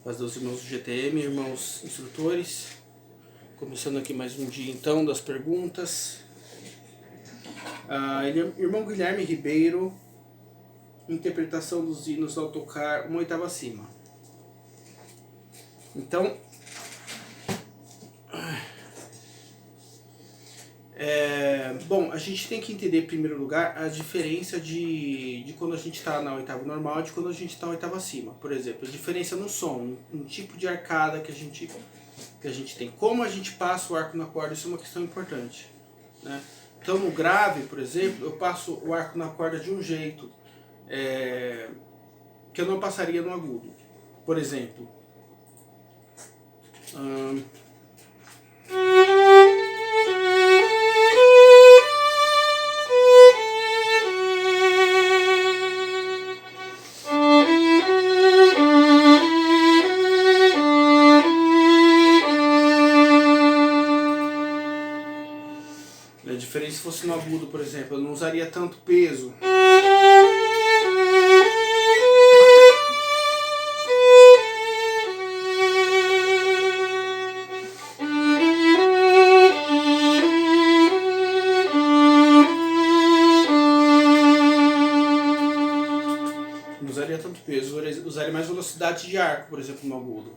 Paz dos irmãos do GTM, irmãos instrutores. Começando aqui mais um dia então das perguntas. Irmão Guilherme Ribeiro, interpretação dos hinos do autocar, uma oitava acima. Então, bom, a gente tem que entender em primeiro lugar a diferença de quando a gente está na oitava normal e de quando a gente está na oitava acima. Por exemplo, a diferença no som, no tipo de arcada que a gente tem. Como a gente passa o arco na corda, isso é uma questão importante, né? Então no grave, por exemplo, eu passo o arco na corda de um jeito que eu não passaria no agudo. Por exemplo, a diferença se fosse no agudo, por exemplo, eu não usaria tanto peso. Não usaria tanto peso, usaria mais velocidade de arco, por exemplo, no agudo.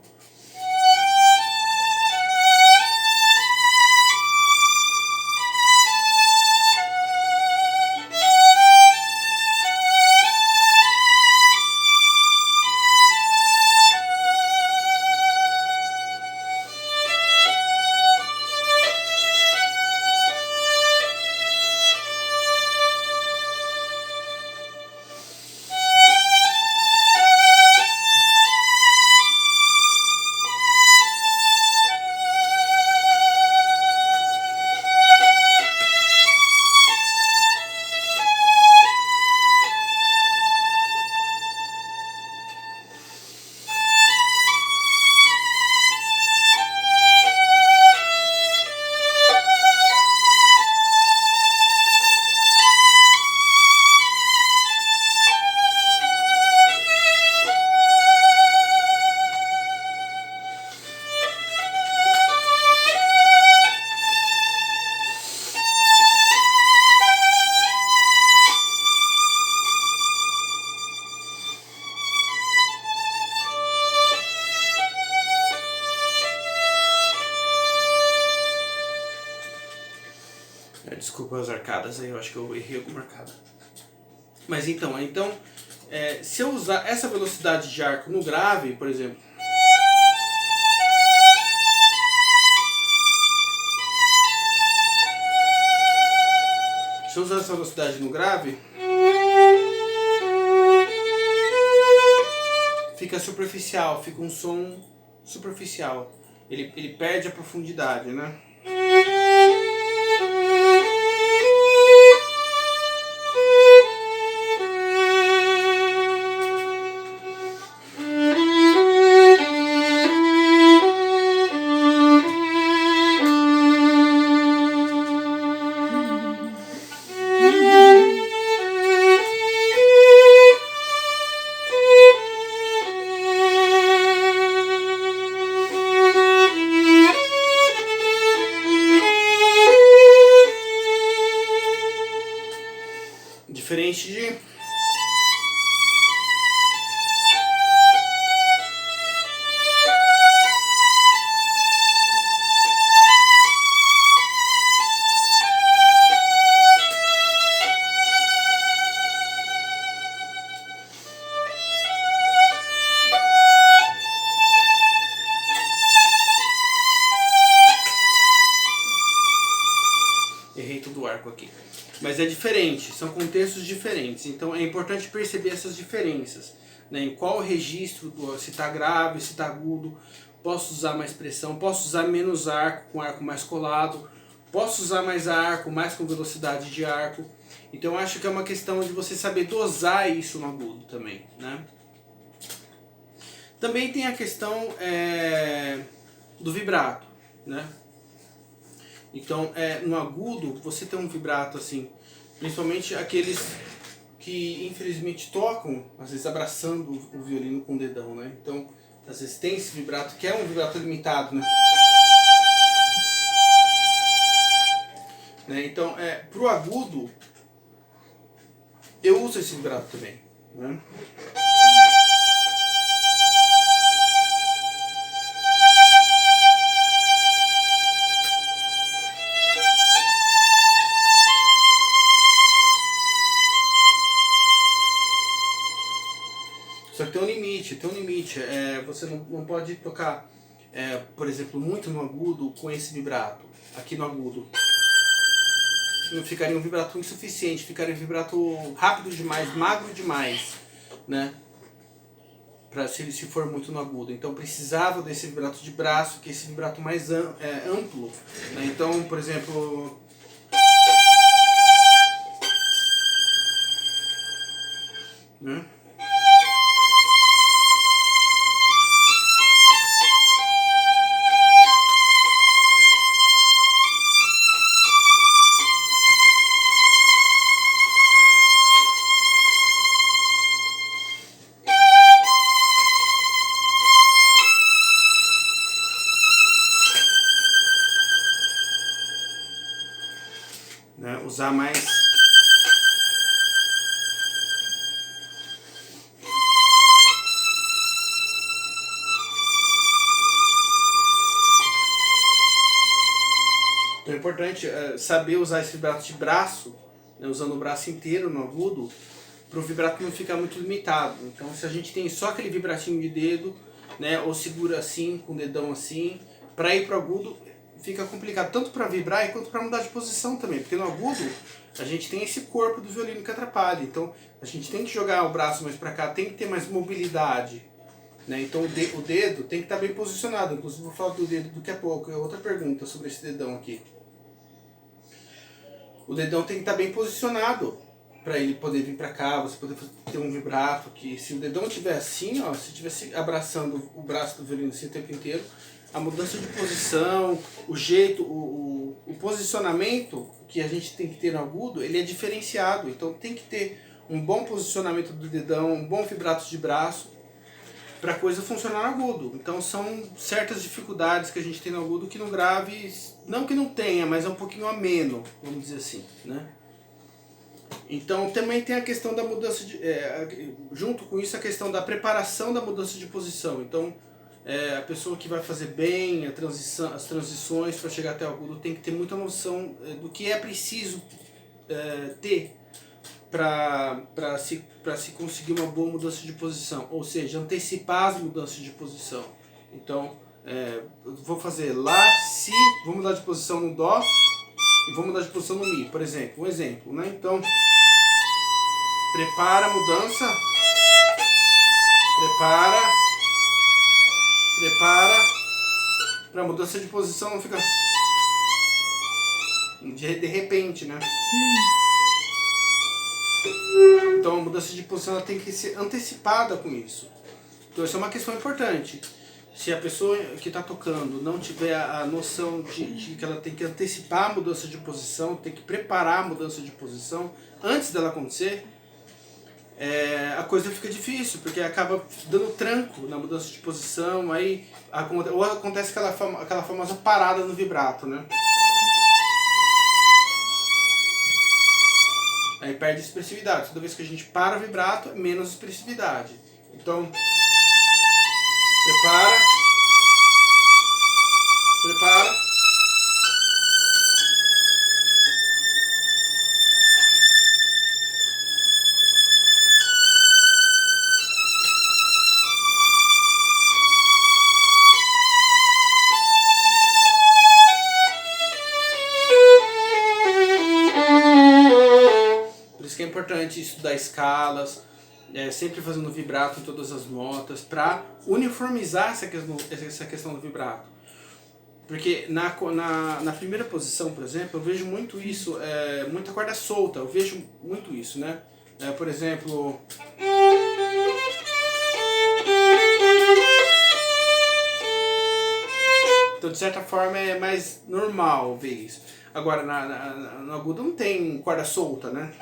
Desculpa as arcadas aí, eu acho que eu errei alguma arcada. Mas então, se eu usar essa velocidade de arco no grave, por exemplo, se eu usar essa velocidade no grave, fica superficial, fica um som superficial. Ele perde a profundidade, né? Diferente de... Errei todo o arco aqui. Mas é diferente, são contextos diferentes. Então é importante perceber essas diferenças, né? Em qual registro, se está grave, se está agudo, posso usar mais pressão, posso usar menos arco, com arco mais colado, posso usar mais arco, mais com velocidade de arco. Então eu acho que é uma questão de você saber dosar isso no agudo também, né? Também tem a questão do vibrato, né? Então, no agudo, você tem um vibrato assim, principalmente aqueles que infelizmente tocam, às vezes abraçando o violino com o dedão, né? Então, Às vezes tem esse vibrato que é um vibrato limitado, né? Então, pro agudo, eu uso esse vibrato também, né? Só que tem um limite, tem um limite. Você não pode tocar, por exemplo, muito no agudo com esse vibrato. Aqui no agudo. Não ficaria um vibrato insuficiente, ficaria um vibrato rápido demais, magro demais, né? Se for muito no agudo. Então precisava desse vibrato de braço, que é esse vibrato mais amplo, né? Então, por exemplo... né? Usar mais... Então é importante saber usar esse vibrato de braço, né, usando o braço inteiro no agudo, para o vibrato não ficar muito limitado. Então se a gente tem só aquele vibratinho de dedo, né, ou segura assim, com o dedão assim, para ir para o agudo fica complicado, tanto para vibrar quanto para mudar de posição também, porque no agudo a gente tem esse corpo do violino que atrapalha, então a gente tem que jogar o braço mais para cá, tem que ter mais mobilidade, né? Então o dedo tem que estar bem posicionado, inclusive vou falar do dedo daqui a pouco, é outra pergunta sobre esse dedão aqui. O dedão tem que estar bem posicionado para ele poder vir para cá, você poder ter um vibrato, que se o dedão estiver assim, ó, se estivesse abraçando o braço do violino assim o tempo inteiro, a mudança de posição, o jeito, o posicionamento que a gente tem que ter no agudo, ele é diferenciado. Então tem que ter um bom posicionamento do dedão, um bom vibrato de braço, para a coisa funcionar no agudo. Então são certas dificuldades que a gente tem no agudo que no grave, não que não tenha, mas é um pouquinho ameno, vamos dizer assim, né? Então também tem a questão da mudança de... junto com isso a questão da preparação da mudança de posição. Então a pessoa que vai fazer bem as transições para chegar até o agudo tem que ter muita noção do que é preciso ter para se conseguir uma boa mudança de posição, ou seja, antecipar as mudanças de posição. Então, eu vou fazer Lá, Si, vou mudar de posição no Dó e vou mudar de posição no Mi, por exemplo. Um exemplo, né? Então, prepara a mudança, prepara, para a mudança de posição não ficar de repente, né? Então a mudança de posição ela tem que ser antecipada com isso. Então essa é uma questão importante. Se a pessoa que está tocando não tiver a noção de que ela tem que antecipar a mudança de posição, tem que preparar a mudança de posição antes dela acontecer, a coisa fica difícil, porque acaba dando tranco na mudança de posição, aí ou acontece aquela famosa parada no vibrato, né? Aí perde expressividade. Toda vez que a gente para o vibrato, é menos expressividade. Então, prepara, prepara. Que é importante estudar escalas, sempre fazendo vibrato em todas as notas, para uniformizar essa questão do vibrato. Porque na primeira posição, por exemplo, eu vejo muito isso, muita corda solta, eu vejo muito isso, né? Por exemplo... Então, de certa forma, é mais normal ver isso. Agora, no agudo não tem corda solta, né?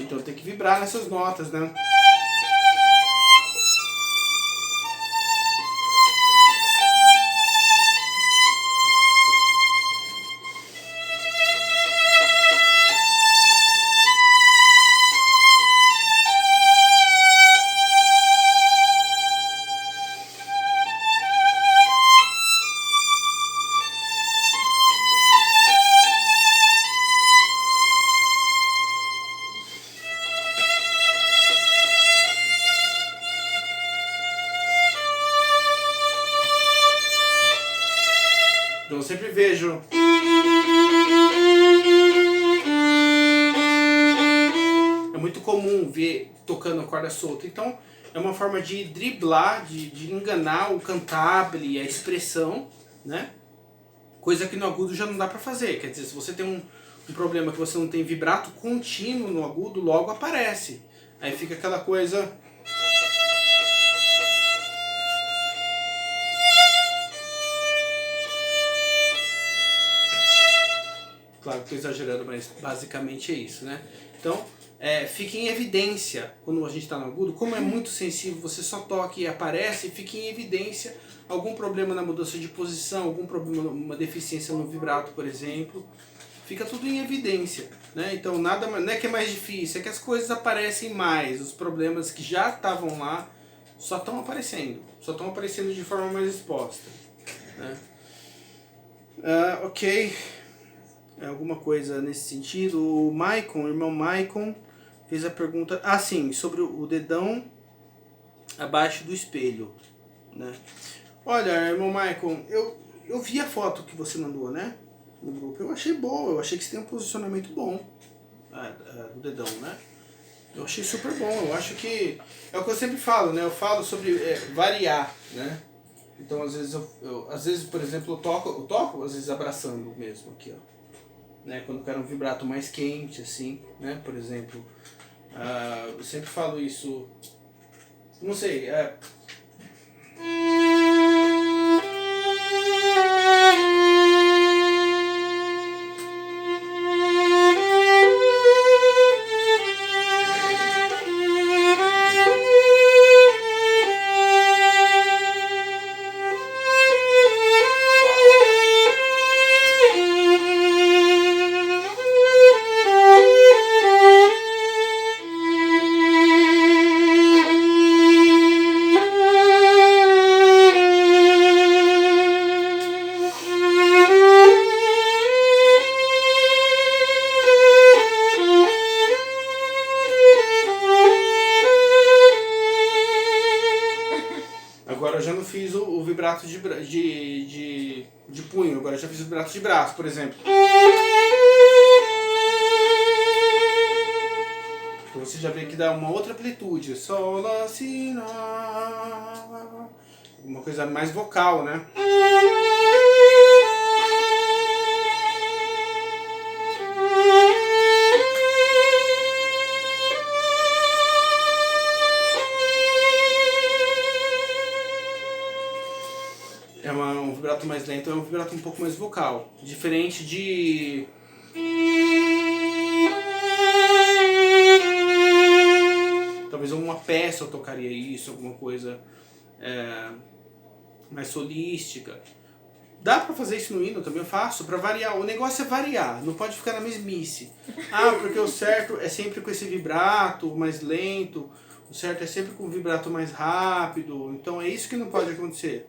Então tem que vibrar nessas notas, né? Então eu sempre vejo. É muito comum ver tocando a corda solta. Então é uma forma de driblar, de enganar o cantabile, a expressão, né? Coisa que no agudo já não dá pra fazer. Quer dizer, se você tem um problema que você não tem vibrato contínuo no agudo, logo aparece. Aí fica aquela coisa. Claro que estou exagerando, mas basicamente é isso, né? Então, fica em evidência quando a gente está no agudo, como é muito sensível, você só toca e aparece, fica em evidência algum problema na mudança de posição, algum problema, uma deficiência no vibrato, por exemplo, fica tudo em evidência, né? Então nada, não é que é mais difícil, é que as coisas aparecem mais, os problemas que já estavam lá só estão aparecendo de forma mais exposta, né? Ok. Alguma coisa nesse sentido. O Maicon, o irmão Maicon, fez a pergunta, sim, sobre o dedão abaixo do espelho, né? Olha, irmão Maicon, eu vi a foto que você mandou, né, no grupo. Eu achei boa, eu achei que você tem um posicionamento bom do dedão, né? Eu achei super bom, eu acho que é o que eu sempre falo, né? Eu falo sobre variar, né? Então às vezes às vezes, por exemplo, eu toco às vezes abraçando mesmo aqui, ó. Né, quando eu quero um vibrato mais quente, assim, né, por exemplo, eu sempre falo isso, não sei, agora eu já não fiz o vibrato de punho, agora eu já fiz o vibrato de braço, por exemplo. Então você já vê que dá uma outra amplitude. Sol, lá, si, lá. Uma coisa mais vocal, né? Um vibrato mais lento, é um vibrato um pouco mais vocal. Diferente de... Talvez uma peça eu tocaria isso, alguma coisa mais solística. Dá pra fazer isso no hino também, eu faço, pra variar. O negócio é variar, não pode ficar na mesmice. Porque o certo é sempre com esse vibrato mais lento, o certo é sempre com o vibrato mais rápido. Então é isso que não pode acontecer.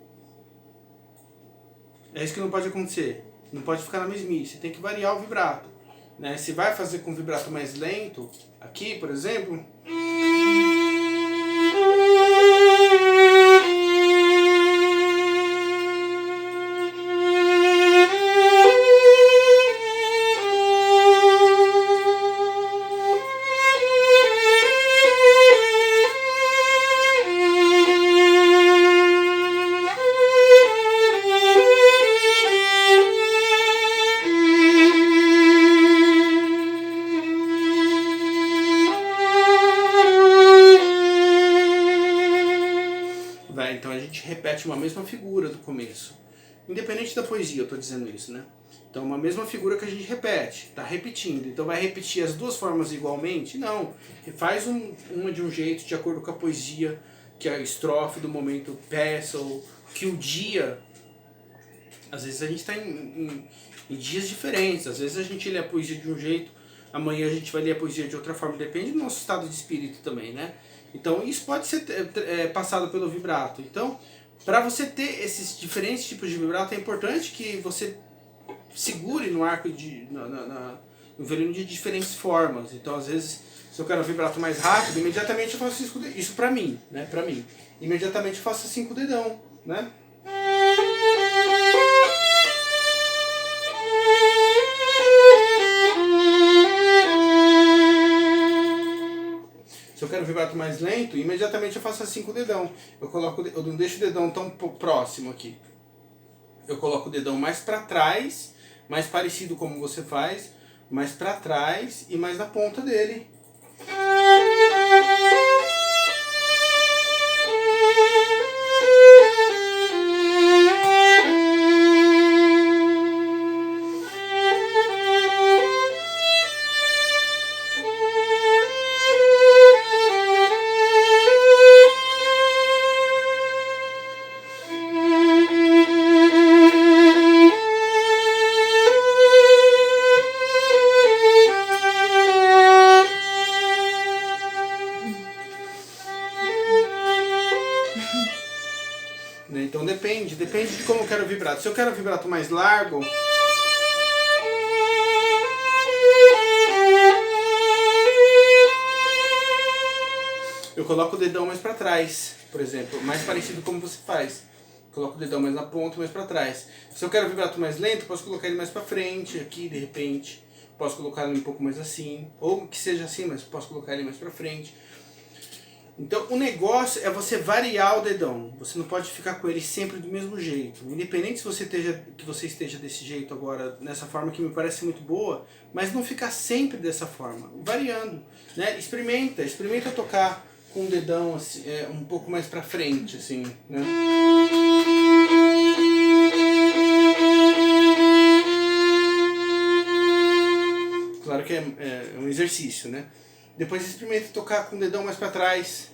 É isso que não pode acontecer. Não pode ficar na mesmice, tem que variar o vibrato, né? Se vai fazer com vibrato mais lento, aqui, por exemplo... Então a gente repete uma mesma figura do começo. Independente da poesia, eu estou dizendo isso, né? Então, uma mesma figura que a gente repete, está repetindo. Então, vai repetir as duas formas igualmente? Não. Faz uma de um jeito, de acordo com a poesia, que é a estrofe do momento peça, ou que o dia... Às vezes a gente está em dias diferentes, às vezes a gente lê a poesia de um jeito, amanhã a gente vai ler a poesia de outra forma, depende do nosso estado de espírito também, né? Então isso pode ser passado pelo vibrato. Então, para você ter esses diferentes tipos de vibrato, é importante que você segure no arco no violino de diferentes formas. Então, às vezes, se eu quero um vibrato mais rápido, imediatamente eu faço isso para mim, né? Para mim. Imediatamente eu faço assim com o dedão, né? Se eu quero um vibrato mais lento, imediatamente eu faço assim com o dedão. Eu não deixo o dedão tão próximo aqui. Eu coloco o dedão mais para trás, mais parecido como você faz, mais para trás e mais na ponta dele. Então depende de como eu quero o vibrato. Se eu quero o vibrato mais largo, eu coloco o dedão mais para trás, por exemplo, mais parecido como você faz. Coloco o dedão mais na ponta, mais para trás. Se eu quero o vibrato mais lento, posso colocar ele mais para frente, aqui de repente. Posso colocar ele um pouco mais assim, ou que seja assim, mas posso colocar ele mais para frente. Então o negócio é você variar o dedão. Você não pode ficar com ele sempre do mesmo jeito. Independente se você esteja desse jeito agora, nessa forma que me parece muito boa, mas não ficar sempre dessa forma, variando, né? Experimenta tocar com o dedão assim, um pouco mais para frente, assim, né? Claro que é um exercício, né? Depois experimenta tocar com o dedão mais para trás.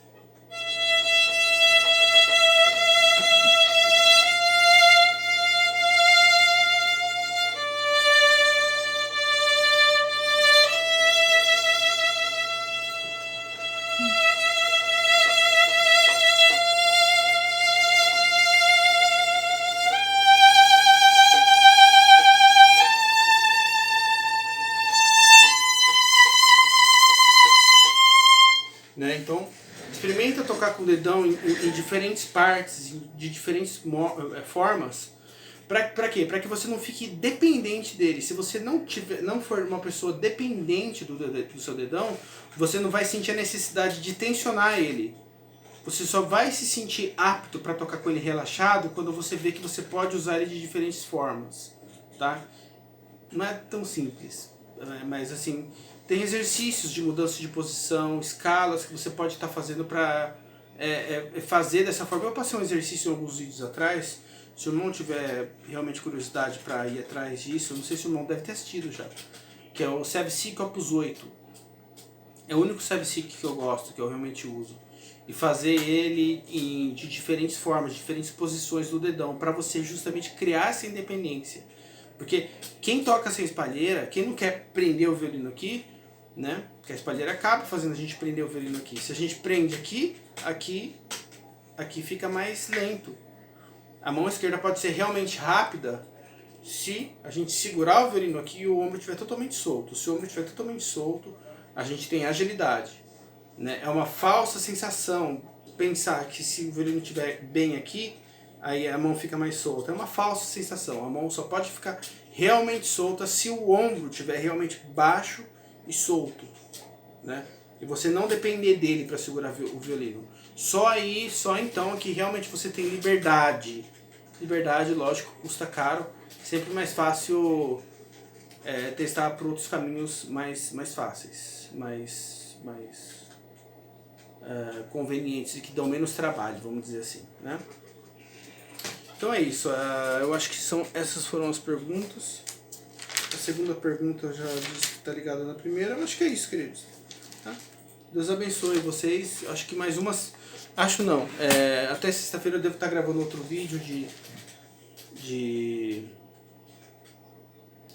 Né? Então, experimenta tocar com o dedão em diferentes partes, de diferentes formas. Para quê? Para que você não fique dependente dele. Se você não for uma pessoa dependente do seu dedão, você não vai sentir a necessidade de tensionar ele. Você só vai se sentir apto para tocar com ele relaxado quando você vê que você pode usar ele de diferentes formas. Tá? Não é tão simples, mas assim, tem exercícios de mudança de posição, escalas que você pode estar fazendo para fazer dessa forma. Eu passei um exercício em alguns vídeos atrás. Se o irmão tiver realmente curiosidade para ir atrás disso, eu não sei se o irmão deve ter assistido já, que é o Sev-Sikh Opus 8. É o único Sev-Sikh que eu gosto, que eu realmente uso. E fazer ele de diferentes formas, diferentes posições do dedão, para você justamente criar essa independência. Porque quem toca sem espalheira, quem não quer prender o violino aqui, né? Porque a espalheira acaba fazendo a gente prender o violino aqui. Se a gente prende aqui, aqui fica mais lento. A mão esquerda pode ser realmente rápida se a gente segurar o violino aqui e o ombro estiver totalmente solto. Se o ombro estiver totalmente solto, a gente tem agilidade. Né? É uma falsa sensação pensar que se o violino estiver bem aqui, aí a mão fica mais solta. É uma falsa sensação. A mão só pode ficar realmente solta se o ombro estiver realmente baixo e solto. Né? E você não depender dele para segurar o violino. Só então que realmente você tem liberdade. Liberdade, lógico, custa caro. Sempre mais fácil testar por outros caminhos mais fáceis, mais convenientes e que dão menos trabalho, vamos dizer assim, né? Então é isso. Eu acho que essas foram as perguntas. A segunda pergunta eu já disse que está ligada na primeira. Eu acho que é isso, queridos. Tá? Deus abençoe vocês. Acho que mais umas... Acho não. Até sexta-feira eu devo estar gravando outro vídeo de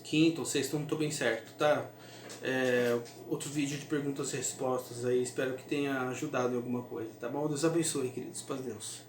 quinta ou sexta, não estou bem certo, tá? Outro vídeo de perguntas e respostas aí. Espero que tenha ajudado em alguma coisa, tá bom? Deus abençoe, queridos. Paz Deus.